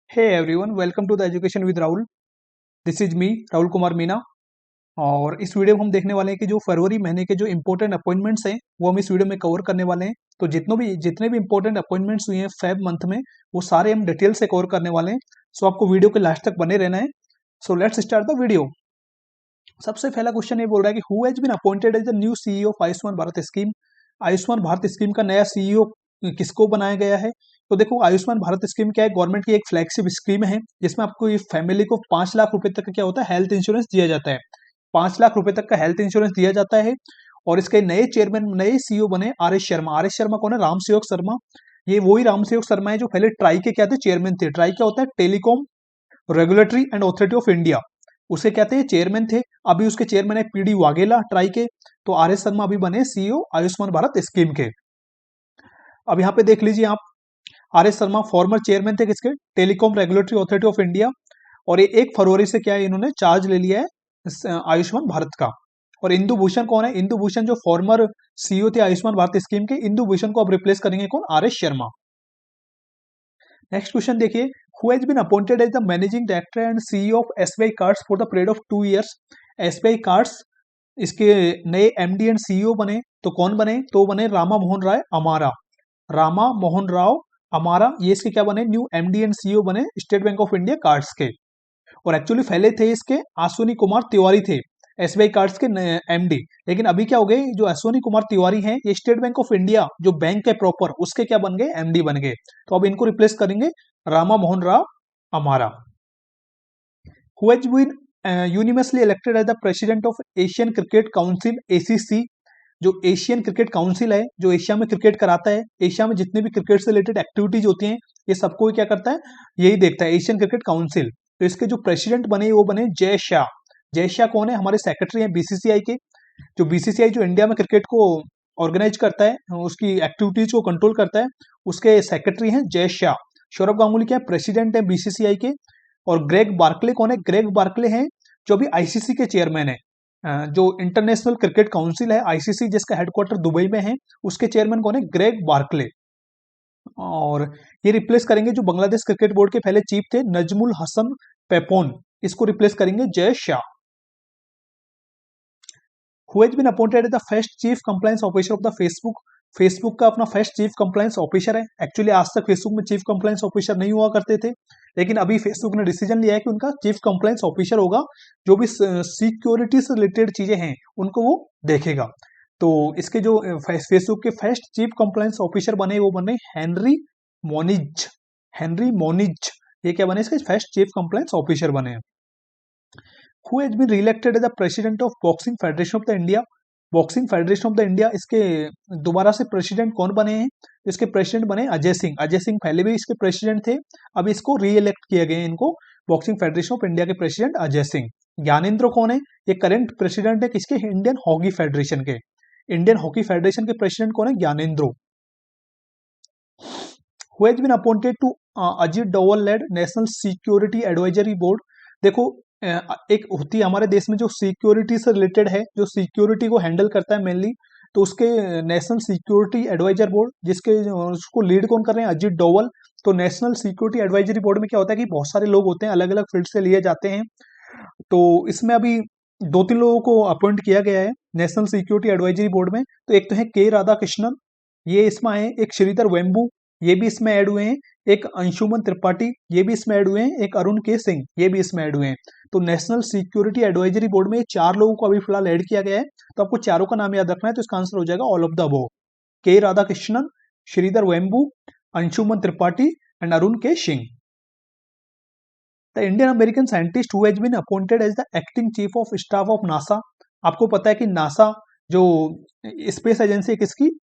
Hey everyone, welcome to the education with Rahul. This is me Rahul Kumar Meena. और इस video में हम देखने वाले हैं कि जो फरवरी महीने के जो इंपॉर्टेंट अपॉइंटमेंट्स हैं वो हम इस वीडियो में कवर करने वाले हैं। तो जितने भी इंपॉर्टेंट अपॉइंटमेंट्स हुए हैं फेब मंथ में, वो सारे हम डिटेल से कवर करने वाले हैं। सो आपको वीडियो के लास्ट तक बने रहना है। So let's start the video. सबसे पहला क्वेश्चन ये बोल रहा है कि who has been appointed as the new CEO of Ayushman Bharat scheme. Ayushman Bharat scheme का नया सीईओ किसको बनाया गया है? तो देखो, आयुष्मान भारत स्कीम क्या है? गवर्नमेंट की एक फ्लैगशिप स्कीम है जिसमें आपको ये फैमिली को 5 लाख रुपए तक का क्या होता है, हेल्थ इंश्योरेंस दिया जाता है। 5 लाख रुपए तक का हेल्थ इंश्योरेंस दिया जाता है। और इसके नए चेयरमैन, नए सीईओ बने are S Sharma. Are S Sharma कौन है? राम सेवक शर्मा। ये वही राम सेवक शर्मा है जो पहले ट्राई के क्या थे, चेयरमैन थे। ट्राई क्या होता है? Telecom regulatory and authority of India, उसे कहते हैं, चेयरमैन थे। अभी उसके चेयरमैन है पीडी वाघेला ट्राई के। तो आर एस शर्मा अभी बने सीईओ आयुष्मान भारत स्कीम के। अब यहाँ पे देख लीजिए आप, are S Sharma former chairman थे किसके? Telecom regulatory authority of India. और ये 1 फरवरी से क्या है, इन्होंने चार्ज ले लिया है आयुष्मान भारत का। और इंदु भूषण कौन है? इंदु भूषण जो फॉर्मर सीईओ थे आयुष्मान भारत स्कीम के, इंदु भूषण को अब रिप्लेस करेंगे कौन? R S Sharma. Next question देखिए, who has been appointed as the managing director and CEO of SBI cards for the period of 2 years। SBI cards इसके नए एमडी एंड सीईओ बने, तो कौन बने? तो बने रामा मोहन राय अमारा। रामा मोहन राव अमारा, ये इसके क्या बने? न्यू एमडी एंड सीईओ बने state bank of India cards के। और एक्चुअली पहले थे इसके अश्विनी कुमार तिवारी थे एसबीआई कार्ड्स के एमडी। लेकिन अभी क्या हो गए, जो अश्विनी कुमार तिवारी हैं, ये स्टेट बैंक ऑफ इंडिया जो बैंक है प्रॉपर, उसके क्या बन गए? एमडी बन गए। तो अब इनको रिप्लेस करेंगे Rama Mohan Rao Amara. Who has been universally elected as the president of Asian Cricket Council ACC. जो एशियन क्रिकेट काउंसिल है, जो एशिया में क्रिकेट कराता है, एशिया में जितने भी क्रिकेट से रिलेटेड एक्टिविटीज होती हैं, ये सबको क्या करता है? यही देखता है, एशियन क्रिकेट काउंसिल। तो इसके जो प्रेसिडेंट बने वो बने जय शाह। जय शाह कौन है? हमारे सेक्रेटरी हैं बीसीसीआई के। जो बीसीसीआई जो इंडिया में क्रिकेट को ऑर्गेनाइज करता है, उसकी एक्टिविटीज को कंट्रोल करता है, उसके सेक्रेटरी हैं जय शाह। सौरभ गांगुली क्या है? प्रेसिडेंट है बीसीसीआई के। और ग्रेग बार्कले कौन है? ग्रेग बार्कले हैं जो अभी आईसीसी के चेयरमैन है। जो इंटरनेशनल क्रिकेट काउंसिल है आईसीसी, जिसका हेडक्वार्टर दुबई में है, उसके चेयरमैन कौन है? Greg Barclay. और ये रिप्लेस करेंगे जो बांग्लादेश क्रिकेट बोर्ड के पहले चीफ थे, नजमुल हसन पेपोन। इसको रिप्लेस करेंगे Jay Shah. Who has been appointed as the first chief compliance officer of the Facebook. Facebook का अपना फर्स्ट चीफ कंप्लायंस ऑफिसर है। एक्चुअली आज तक फेसबुक में चीफ कंप्लायंस ऑफिसर नहीं हुआ करते थे, लेकिन अभी फेसबुक ने डिसीजन लिया है कि उनका चीफ कंप्लायंस ऑफिसर होगा। जो भी सिक्योरिटी से रिलेटेड चीजें हैं उनको वो देखेगा। तो इसके जो फेसबुक के फर्स्ट चीफ कंप्लायंस ऑफिसर बने वो बने हेनरी मोनिज। हेनरी मोनिज, ये क्या बने? इसके फर्स्ट चीफ कंप्लायंस ऑफिसर बने हैं। Who has been reelected as the president of boxing federation of the India. Boxing federation of the India, इसके दोबारा से प्रेसिडेंट कौन बने हैं? इसके प्रेसिडेंट बने अजय सिंह। अजय सिंह पहले भी इसके प्रेसिडेंट थे, अब इसको रीइलेक्ट किए गए इनको, बॉक्सिंग फेडरेशन ऑफ इंडिया के प्रेसिडेंट अजय सिंह। ज्ञानेंद्र कौन है? ये करंट प्रेसिडेंट है किसके? इंडियन हॉकी फेडरेशन के। इंडियन हॉकी फेडरेशन के प्रेसिडेंट कौन है? Gyanendro. Who has been appointed to Ajit Doval led national security advisory board. देखो, एक होती है हमारे देश में जो सिक्योरिटी से रिलेटेड है, जो सिक्योरिटी को हैंडल करता है मेनली, तो उसके नेशनल सिक्योरिटी एडवाइजर बोर्ड, जिसके उसको लीड कौन कर रहे हैं? अजीत डोवल। तो नेशनल सिक्योरिटी एडवाइजरी बोर्ड में क्या होता है कि बहुत सारे लोग होते हैं, अलग अलग फील्ड से लिए जाते हैं। तो इसमें अभी 2-3 लोगों को अपॉइंट किया गया है नेशनल सिक्योरिटी एडवाइजरी बोर्ड में। तो एक तो है के राधा कृष्णन, ये इसमें आए। एक श्रीधर वेम्बू, ये भी इसमें ऐड हुए हैं। एक अंशुमन त्रिपाठी, ये भी इसमें ऐड हुए हैं। एक अरुण के सिंह, ये भी इसमें ऐड हुए हैं। तो नेशनल सिक्योरिटी एडवाइजरी बोर्ड में 4 लोगों को अभी फिलहाल ऐड किया गया है। तो आपको चारों का नाम याद रखना है, तो इसका आंसर हो जाएगा all of the above. K Radhakrishnan, Sridhar Vembu, Anshuman Tripathi and Arun K Singh. The Indian American scientist who has been appointed as the acting chief of staff of NASA. आपको पता है कि नासा जो स्पेस एजेंसी है किसकी?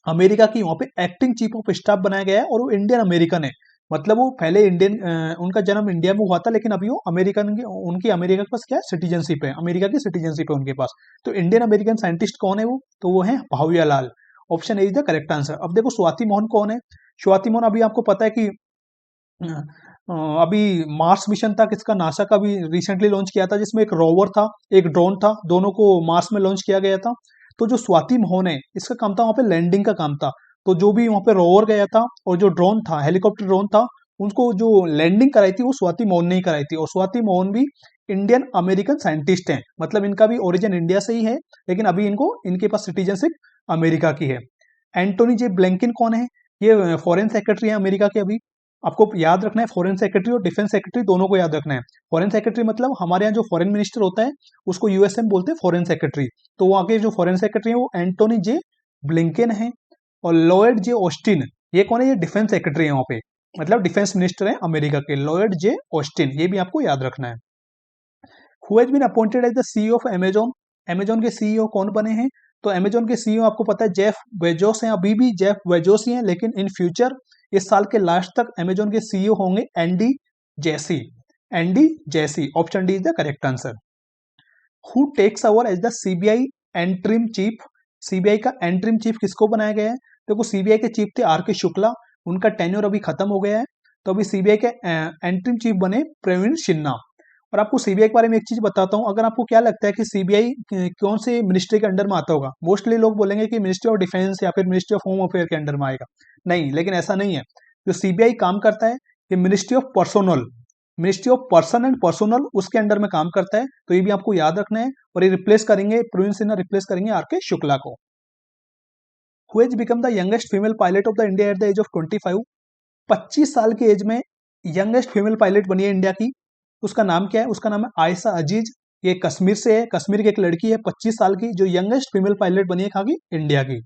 अमेरिका की। वहां पे एक्टिंग चीफ ऑफ स्टाफ बनाया गया है और वो इंडियन अमेरिकन है। मतलब वो पहले इंडियन, उनका जन्म इंडिया में हुआ था, लेकिन अभी वो अमेरिकन की, उनकी अमेरिका के पास क्या है? सिटीजनशिप है, अमेरिका की सिटीजनशिप है उनके पास। तो इंडियन अमेरिकन साइंटिस्ट कौन है वो? तो वो है Bhaviyalal. Option A is the correct answer. अब देखो, स्वाति मोहन कौन है? स्वाति मोहन, अभी आपको पता है कि अभी मार्स मिशन था किसका? नासा का भी रिसेंटली लॉन्च किया था, जिसमें एक रोवर था, एक ड्रोन था, दोनों को मार्स में लॉन्च किया गया था। तो जो स्वाति मोहन है, इसका काम था वहां पे लैंडिंग का काम था। तो जो भी वहां पे रोवर गया था और जो ड्रोन था, हेलीकॉप्टर ड्रोन था, उनको जो लैंडिंग कराई थी वो स्वाति मोहन ने ही कराई थी, और स्वाति मोहन भी इंडियन अमेरिकन साइंटिस्ट हैं, मतलब इनका भी ओरिजिन इंडिया से ही है, लेकिन अभी इनके पास सिटीजनशिप अमेरिका की है। एंटोनी जे ब्लिंकन कौन है? ये फॉरेन सेक्रेटरी है अमेरिका के अभी। आपको याद रखना है, फॉरेन सेक्रेटरी और डिफेंस सेक्रेटरी दोनों को याद रखना है। फॉरेन सेक्रेटरी मतलब हमारे यहाँ जो फॉरेन मिनिस्टर होता है उसको यूएसए में बोलते हैं फॉरेन सेक्रेटरी, तो वहाँ के जो फॉरेन सेक्रेटरी है वो एंटोनी जे ब्लिंकन है। और लॉयड जे ऑस्टिन, ये कौन है? ये डिफेंस सेक्रेटरी है वहाँ पे, मतलब डिफेंस मिनिस्टर है अमेरिका के, लॉयड जे ऑस्टिन, ये भी आपको याद रखना है। Who has been appointed as the CEO of Amazon, Amazon के सीईओ कौन बने हैं? तो अमेजॉन के सीईओ आपको पता है जेफ बेजोस हैं, अभी भी जेफ बेजोस ही हैं, लेकिन इन फ्यूचर इस साल के लास्ट तक अमेजॉन के सीईओ होंगे Andy Jassy. Andy Jassy, option D is the correct answer. Who takes over as the CBI interim chief, CBI का एंट्रिम चीफ किसको बनाया गया है? देखो सीबीआई के चीफ थे आर के शुक्ला, उनका टेन्योर अभी खत्म हो गया है, तो अभी सीबीआई के एंट्रिम चीफ बने प्रवीण सिन्हा। और आपको सीबीआई के बारे में एक चीज बताता हूँ, अगर आपको क्या लगता है कि सीबीआई कौन से मिनिस्ट्री के अंडर में आता होगा, मोस्टली लोग बोलेंगे कि मिनिस्ट्री ऑफ डिफेंस या फिर मिनिस्ट्री ऑफ होम अफेयर के अंडर में आएगा। नहीं, लेकिन ऐसा नहीं है। जो सीबीआई काम करता है ये ministry of personnel, ministry of person and personnel, उसके अंडर में काम करता है, तो ये भी आपको याद रखना है। और ये रिप्लेस करेंगे, प्रवीण सिन्हा रिप्लेस करेंगे आर के शुक्ला को। Who has become the youngest female pilot of the India at the age of 25, 25 साल की एज में यंगेस्ट फीमेल पायलट बनी है इंडिया की, उसका नाम क्या है? उसका नाम है आयशा अजीज, ये कश्मीर से है, कश्मीर की एक लड़की है 25 साल की जो यंगेस्ट फीमेल पायलट बनी है कहाँ की? इंडिया की।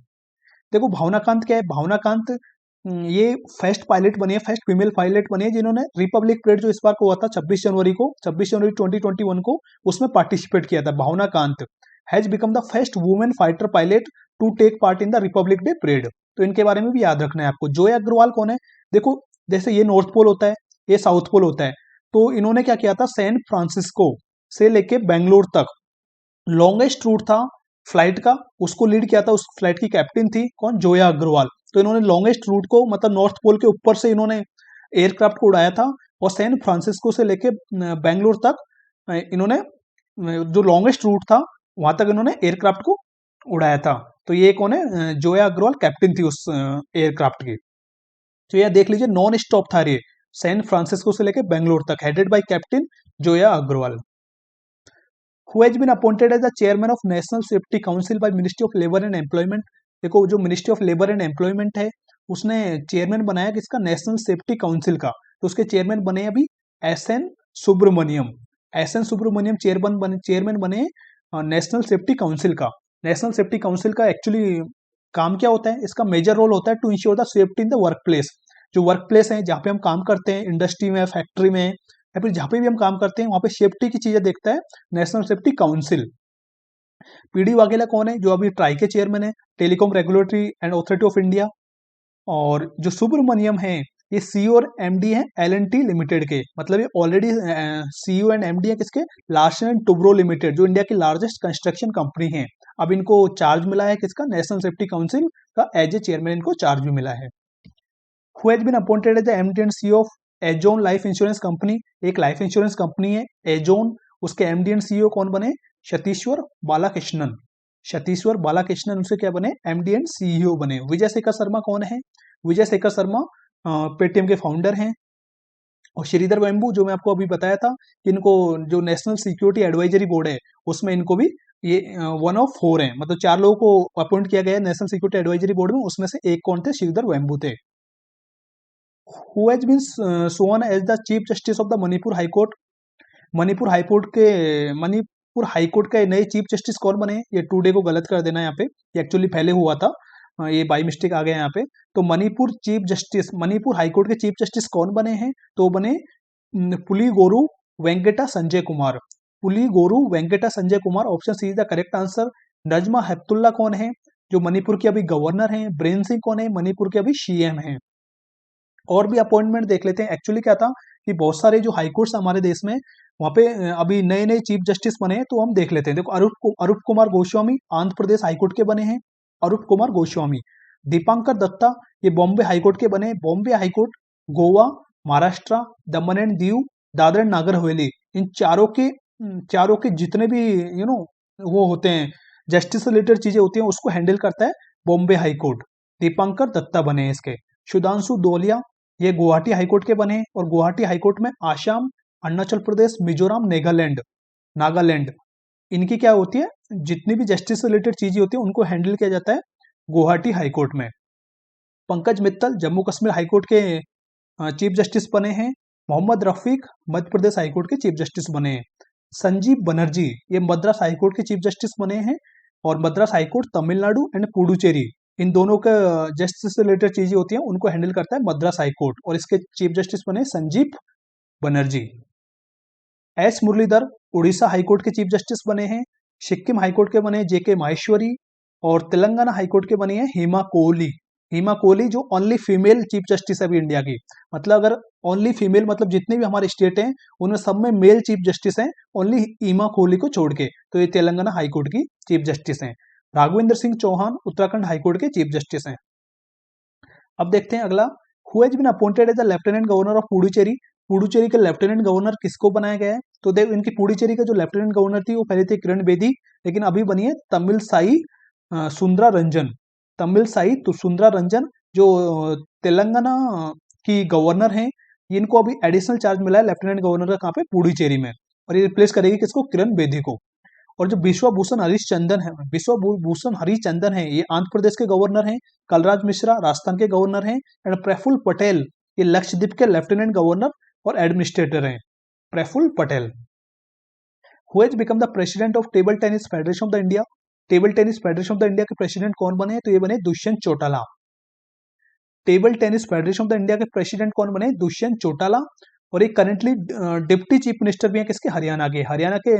देखो भावनाकांत क्या है? भावनाकांत ये फर्स्ट पायलट बनी है, फर्स्ट फीमेल पायलट बनी है जिन्होंने रिपब्लिक परेड जो इस बार को हुआ था 26 जनवरी को, 26 जनवरी 2021 को, उसमें पार्टिसिपेट किया था। Bhawana Kanth has become the first women fighter pilot to take part in the Republic Day parade, तो इनके बारे में भी याद रखना है आपको। जोया अग्रवाल कौन है? देखो जैसे ये नॉर्थ पोल होता है, ये साउथ पोल होता है, तो इन्होंने क्या किया था, सैन फ्रांसिस्को से लेके बेंगलोर तक लॉन्गेस्ट रूट था फ्लाइट का, उसको लीड किया था, उस फ्लाइट की कैप्टन थी कौन? जोया अग्रवाल। तो इन्होंने लॉन्गेस्ट रूट को, मतलब नॉर्थ पोल के ऊपर से इन्होंने एयरक्राफ्ट को उड़ाया था, और सैन फ्रांसिस्को से लेके बेंगलोर तक इन्होंने जो लॉन्गेस्ट रूट था वहां तक इन्होंने एयरक्राफ्ट को उड़ाया था। तो ये कौन है? जोया अग्रवाल कैप्टन थी उस एयरक्राफ्ट की। तो यह देख लीजिए नॉन स्टॉप था ये, सैन फ्रांसिस्को से लेके बेंगलोर तक, headed by captain Zoya Agarwal. Who has been appointed as the chairman of national safety council by ministry of labour and employment, देखो जो ministry of labour and employment है उसने चेयरमैन बनाया किसका? नेशनल सेफ्टी काउंसिल का, तो उसके चेयरमैन बने अभी S N Subramaniam. S N Subramaniam chairman बने नेशनल सेफ्टी काउंसिल का। नेशनल सेफ्टी काउंसिल का एक्चुअली काम क्या होता है? इसका मेजर रोल होता है to ensure the safety in the work place, जो वर्क प्लेस है जहाँ पे हम काम करते हैं, इंडस्ट्री में, फैक्ट्री में, या फिर जहाँ पे भी हम काम करते हैं वहाँ पे सेफ्टी की चीजें देखता है national safety council. PD Vaghela कौन है? जो अभी ट्राई के चेयरमैन है, telecom regulatory and authority of India. और जो सुब्रमण्यम है ये सीईओ और एमडी है एल&टी लिमिटेड के, मतलब ये ऑलरेडी सीईओ एंड एमडी है किसके? लार्सन एंड टुब्रो लिमिटेड, जो इंडिया की लार्जेस्ट कंस्ट्रक्शन कंपनी है। अब इनको चार्ज मिला है किसका? नेशनल सेफ्टी काउंसिल का, एज ए चेयरमैन इनको चार्ज भी मिला है। Who has been appointed as the MD and CEO of Aegon life insurance company, एक लाइफ इंश्योरेंस कंपनी है एजोन, उसके एमडी एंड सीईओ कौन बने? सतीश्वर बालाकृष्णन। सतीश्वर बालाकृष्णन उसके क्या बने? एमडी एंड सीईओ बने। विजय शेखर शर्मा कौन है? विजय शेखर शर्मा पेटीएम के फाउंडर हैं। और श्रीधर वेम्बू जो मैं आपको अभी बताया था, इनको जो नेशनल सिक्योरिटी एडवाइजरी बोर्ड है उसमें इनको भी ये 1 ऑफ 4 हैं, मतलब 4 लोगों को अपॉइंट किया गया है नेशनल सिक्योरिटी एडवाइजरी बोर्ड में, उसमें से एक कौन थे? श्रीधर वेम्बू थे। Who has been sworn as the chief justice of the Manipur high court, Manipur high court के नए चीफ जस्टिस कौन बने? ये टुडे को गलत कर देना, यहाँ पे ये एक्चुअली पहले हुआ था, ये बाई मिस्टेक आ गया यहाँ पे। तो मणिपुर हाईकोर्ट के चीफ जस्टिस कौन बने हैं? तो बने Puligoru Venkata Sanjay Kumar, Puligoru Venkata Sanjay Kumar, option C is the correct answer. Najma Heptulla कौन है? जो मणिपुर के अभी गवर्नर हैं। ब्रेन सिंह कौन है? मणिपुर के अभी सीएम हैं। और भी अपॉइंटमेंट देख लेते हैं। एक्चुअली क्या था कि बहुत सारे जो हाईकोर्ट्स हमारे देश में, वहाँ पे अभी नए नए चीफ जस्टिस बने हैं, तो हम देख लेते हैं। देखो अरूप कुमार गोस्वामी आंध्र प्रदेश हाईकोर्ट के बने हैं, अरूप कुमार गोस्वामी। दीपांकर दत्ता ये बॉम्बे हाईकोर्ट के बने, Bombay high court, Goa, Maharashtra, Daman and Diu, Dadar and Nagar Haveli, इन चारों के जितने भी वो होते हैं जस्टिस से रिलेटेड चीजें होती हैं उसको हैंडल करता है बॉम्बे हाईकोर्ट। दीपांकर दत्ता बने हैं इसके। सुधांशु दोलिया ये गुवाहाटी हाईकोर्ट के बने हैं और गुवाहाटी हाईकोर्ट में आसाम, अरुणाचल प्रदेश, मिजोरम, नागालैंड इनकी क्या होती है, जितनी भी जस्टिस से रिलेटेड चीजें होती है उनको हैंडल किया जाता है गुवाहाटी हाईकोर्ट में। पंकज मित्तल जम्मू कश्मीर हाईकोर्ट के चीफ जस्टिस बने हैं। मोहम्मद रफीक मध्य प्रदेश हाईकोर्ट के चीफ जस्टिस बने हैं। संजीव बनर्जी ये मद्रास हाईकोर्ट के चीफ जस्टिस बने हैं और मद्रास हाईकोर्ट तमिलनाडु एंड पुडुचेरी इन दोनों का जस्टिस से रिलेटेड चीजें होती हैं उनको हैंडल करता है मद्रास हाईकोर्ट और इसके चीफ जस्टिस बने संजीव बनर्जी। एस मुरलीधर उड़ीसा हाईकोर्ट के चीफ जस्टिस बने हैं। सिक्किम हाईकोर्ट के बने जेके माहेश्वरी और तेलंगाना हाईकोर्ट के बने हैं हिमा कोहली जो ओनली फीमेल चीफ जस्टिस है अभी इंडिया की। मतलब अगर ओनली फीमेल मतलब जितने भी हमारे स्टेट हैं उनमें सब में मेल चीफ जस्टिस हैं ओनली हिमा कोहली को छोड़ के, तो ये तेलंगाना हाईकोर्ट की चीफ जस्टिस हैं। राघवेंद्र सिंह चौहान उत्तराखंड हाईकोर्ट के चीफ जस्टिस हैं। अब देखते हैं अगला, who has been appointed as the lieutenant governor of Puducherry. Puducherry के लेफ्टिनेंट गवर्नर किसको बनाया गया है, तो देख इनकी पुडुचेरी का जो लेफ्टिनेंट गवर्नर थी वो पहले थे किरण बेदी, लेकिन अभी बनी है तमिलसाई सुंदरा रंजन जो तेलंगाना की गवर्नर हैं। इनको अभी एडिशनल चार्ज मिला है लेफ्टिनेंट गवर्नर का कहाँ पे, पुडुचेरी में, और ये रिप्लेस करेगी किसको, किरण बेदी को। और जो विश्वभूषण हरिचंदन है ये आंध्र प्रदेश के गवर्नर हैं। कलराज मिश्रा राजस्थान के गवर्नर हैं एंड प्रफुल्ल पटेल ये लक्षद्वीप के लेफ्टिनेंट गवर्नर और एडमिनिस्ट्रेटर हैं। Praful Patel. Who has become the president of table tennis federation of the India. Table tennis federation of the India के प्रेसिडेंट कौन बने, तो ये बने Dushyant Chautala. Table tennis federation of the India के प्रेसिडेंट कौन बने, दुष्यंत चौटाला। और ये करेंटली डिप्टी चीफ मिनिस्टर भी हैं किसके, हरियाणा के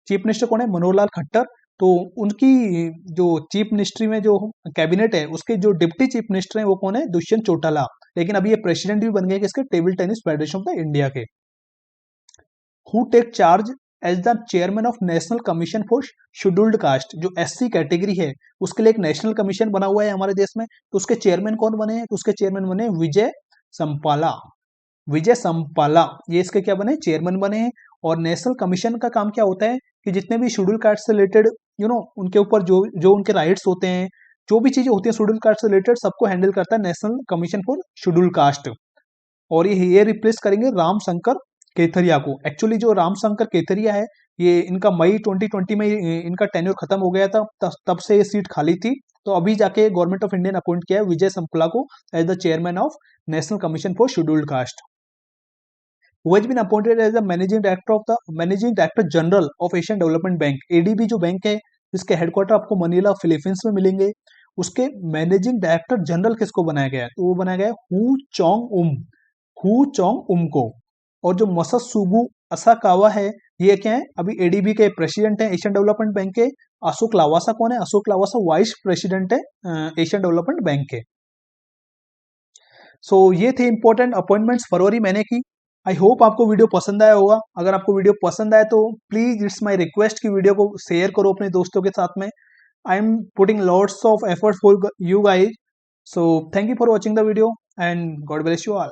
चीफ मिनिस्टर कौन है, मनोहर लाल खट्टर। तो उनकी जो चीफ मिनिस्ट्री में जो कैबिनेट है उसके जो डिप्टी चीफ मिनिस्टर हैं वो कौन है, दुष्यंत चौटाला। लेकिन अभी ये प्रेसिडेंट भी बन गए किसके, table tennis federation of the India के। Who take charge as the chairman of national commission for scheduled caste. जो एससी कैटेगरी है उसके लिए एक नेशनल कमीशन बना हुआ है हमारे देश में, तो उसके चेयरमैन कौन बने हैं, तो उसके चेयरमैन बने विजय संपाला ये इसके क्या बने, चेयरमैन बने हैं। और नेशनल कमीशन का काम क्या होता है कि जितने भी शेड्यूल कास्ट से रिलेटेड उनके ऊपर जो उनके राइट्स होते हैं, जो भी चीजें होती है शेड्यूल कास्ट से रिलेटेड सबको हैंडल करता है national commission for schedule caste. और ये रिप्लेस करेंगे राम शंकर केथरिया को। एक्चुअली जो राम शंकर केथरिया है ये इनका मई 2020 में इनका टेन्योर खत्म हो गया था, तब से ये सीट खाली थी। तो अभी जाके गवर्नमेंट ऑफ इंडिया ने अपॉइंट किया है विजय संपला को as the chairman of national commission for scheduled caste. Who has been appointed as the managing director general of Asian development bank. ADB जो बैंक है जिसके हेडक्वार्टर आपको मनीला फिलीपींस में मिलेंगे, उसके मैनेजिंग डायरेक्टर जनरल किसको बनाया गया है, तो वो बनाया गया है हु चोंग उम को। और जो मसत्सुगु असाकावा है ये क्या है, अभी एडीबी के प्रेसिडेंट है एशियन डेवलपमेंट बैंक के। अशोक लावासा कौन है, अशोक लावासा वाइस प्रेसिडेंट है एशियन डेवलपमेंट बैंक के। सो ये थे इंपॉर्टेंट अपॉइंटमेंट्स फरवरी महीने की। आई होप आपको वीडियो पसंद आया होगा। अगर आपको वीडियो पसंद आए तो प्लीज इट्स माय रिक्वेस्ट कि वीडियो को शेयर करो अपने दोस्तों के साथ में। I am putting lots of effort for you guys, so thank you for watching the video and God bless you all.